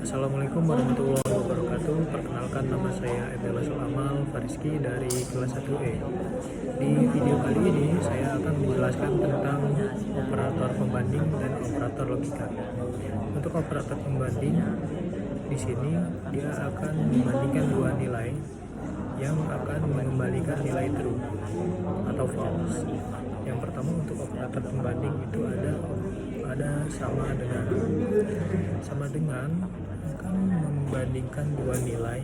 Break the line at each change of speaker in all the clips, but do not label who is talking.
Assalamualaikum warahmatullahi wabarakatuh. Perkenalkan, nama saya Ebela Sulamal Fariski dari kelas 1E. Di video kali ini saya akan menjelaskan tentang operator pembanding dan operator logika. Untuk operator pembanding, di sini dia akan membandingkan dua nilai yang akan mengembalikan nilai true atau false. Yang pertama, untuk operator pembanding itu ada sama dengan akan membandingkan dua nilai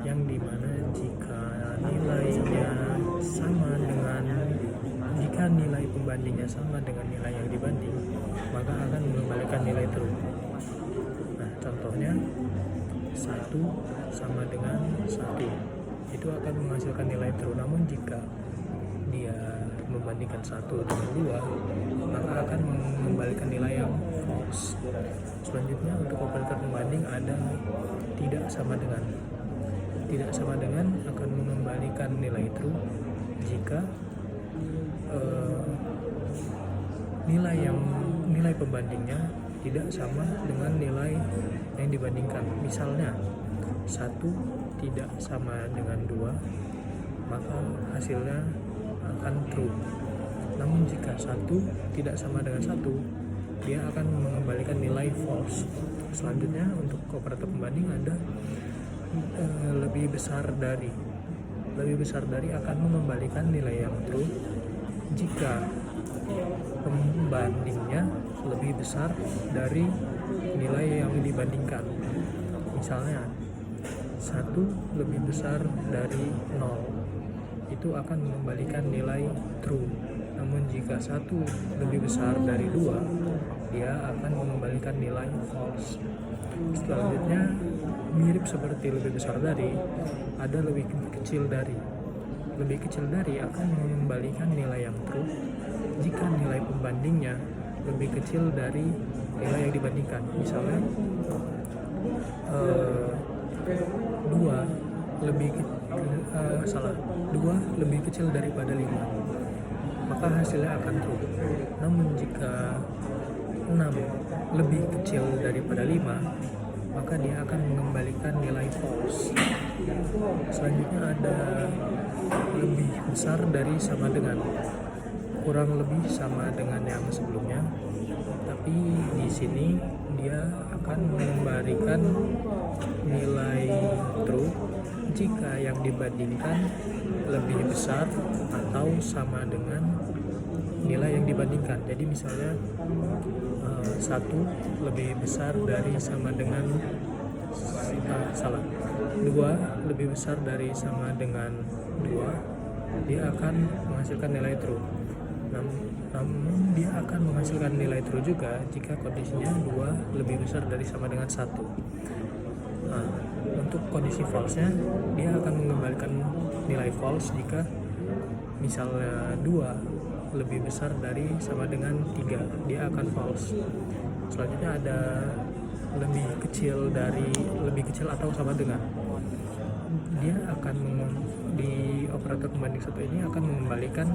yang dimana jika nilai pembandingnya sama dengan nilai yang dibanding, maka akan mengembalikan nilai true. Nah, contohnya 1 sama dengan 1 itu akan menghasilkan nilai true. Namun jika dia membandingkan 1 dengan 2, maka akan mengembalikan nilai yang false. Selanjutnya, untuk operator pembanding ada tidak sama dengan. Tidak sama dengan akan mengembalikan nilai true jika nilai pembandingnya tidak sama dengan nilai yang dibandingkan. Misalnya 1 tidak sama dengan 2, maka hasilnya akan true. Namun jika 1 tidak sama dengan 1, dia akan mengembalikan nilai false. Selanjutnya, untuk operator pembanding ada lebih besar dari akan mengembalikan nilai yang true jika pembandingnya lebih besar dari nilai yang dibandingkan. Misalnya 1 lebih besar dari 0, itu akan mengembalikan nilai true. Namun jika 1 lebih besar dari 2, dia akan mengembalikan nilai false. Selanjutnya, mirip seperti lebih besar dari, ada lebih kecil dari. Lebih kecil dari akan mengembalikan nilai yang true jika nilai pembandingnya lebih kecil dari nilai yang dibandingkan. Misalnya 2 lebih kecil daripada 5, maka hasilnya akan true. Namun jika 6 lebih kecil daripada 5, maka dia akan mengembalikan nilai false. Selanjutnya ada lebih besar dari sama dengan. Kurang lebih sama dengan yang sebelumnya, tapi di sini dia akan mengembalikan nilai true jika yang dibandingkan lebih besar atau sama dengan nilai yang dibandingkan. Jadi misalnya 1 lebih besar dari sama dengan 2 lebih besar dari sama dengan 2, dia akan menghasilkan nilai true. Namun dia akan menghasilkan nilai true juga jika kondisinya 2 lebih besar dari sama dengan 1. Nah, untuk kondisi false-nya, dia akan mengembalikan nilai false jika misalnya 2 lebih besar dari sama dengan 3, dia akan false. Selanjutnya ada lebih kecil atau sama dengan. Dia akan di operator pembanding satu ini akan mengembalikan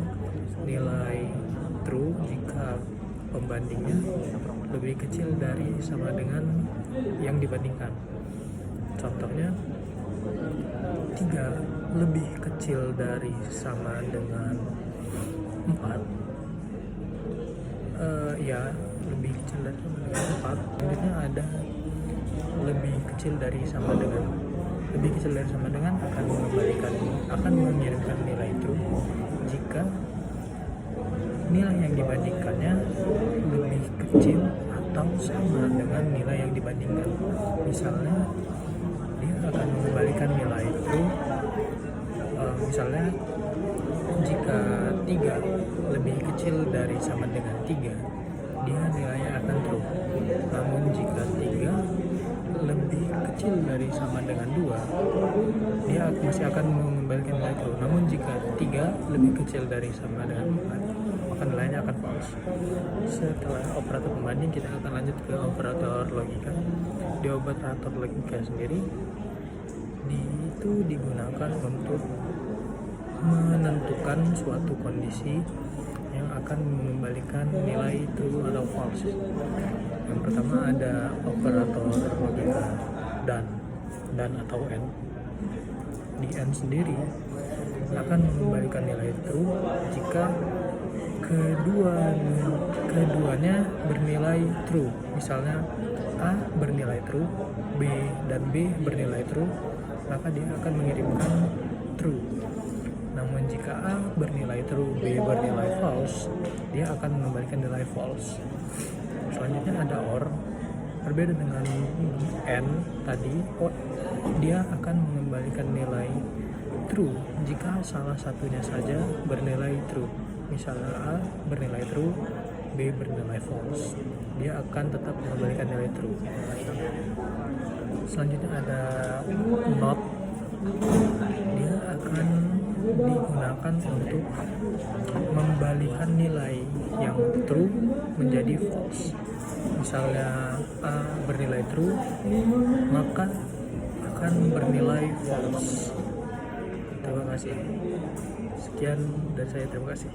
nilai true jika pembandingnya lebih kecil dari sama dengan yang dibandingkan. Contohnya 3 lebih kecil dari sama dengan 4, lebih kecil dari sama dengan 4. Selanjutnya ada lebih kecil dari sama dengan. Lebih kecil dari sama dengan akan mengirimkan nilai true jika nilai yang dibandingkannya lebih kecil atau sama dengan nilai yang dibandingkan. Misalnya dia akan mengembalikan nilai true, misalnya jika 3 lebih kecil dari sama dengan 3, dia nilainya akan true. Namun jika 3 lebih kecil dari sama dengan 2, dia masih akan mengembalikan nilai true. Namun jika 3 lebih kecil dari sama dengan 4, maka nilainya akan false. Setelah operator pembanding, kita akan lanjut ke operator logika. Di operator logika sendiri itu digunakan untuk menentukan suatu kondisi yang akan mengembalikan nilai true atau false. Yang pertama ada operator logika dan atau n. Di n sendiri akan mengembalikan nilai true jika keduanya bernilai true. Misalnya A bernilai true, B dan B bernilai true, maka dia akan mengirimkan true. Namun jika A bernilai true, B bernilai false, dia akan mengembalikan nilai false. Selanjutnya ada OR. Berbeda dengan N tadi, dia akan mengembalikan nilai true jika salah satunya saja bernilai true. Misalnya A bernilai true, B bernilai false, dia akan tetap mengembalikan nilai true. Selanjutnya ada NOT. Dia akan digunakan untuk membalikan nilai yang true menjadi false. Misalnya A bernilai true, maka akan bernilai false. Terima kasih. Sekian dari saya, terima kasih.